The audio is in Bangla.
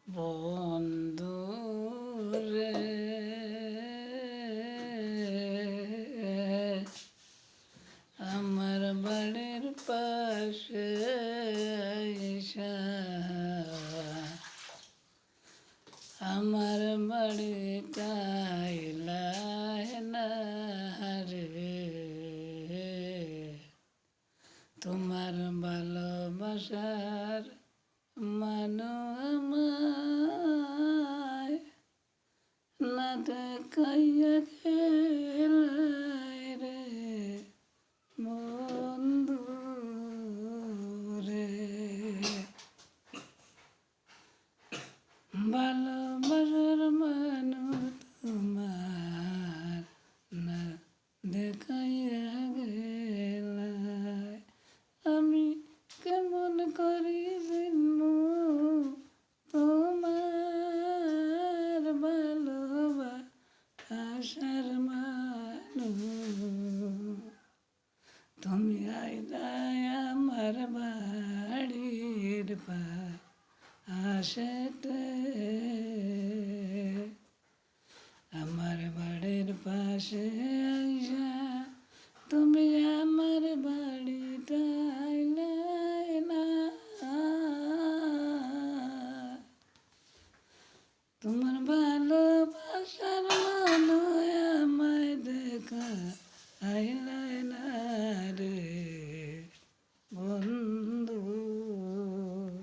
বন্ধু রে আমার বাড়ির পাশে আইসা আমার বাড়িটা আইলায় না রে তোমার ভালোবাসার মানো আমায় না দেখাইয়া গেলাই রে বন্ধু রে ভালোবাসার মানো তোমার না দেখাইয়া গেলাই আমি কেমন করি বিনু তোমার ভালোবাসার মানুষ তুমি আইলাই আমার বাড়ির পাশেতে আমার বাড়ির পাশে আইসা তুমি আমার বাড়িটা আইলাই না তোমার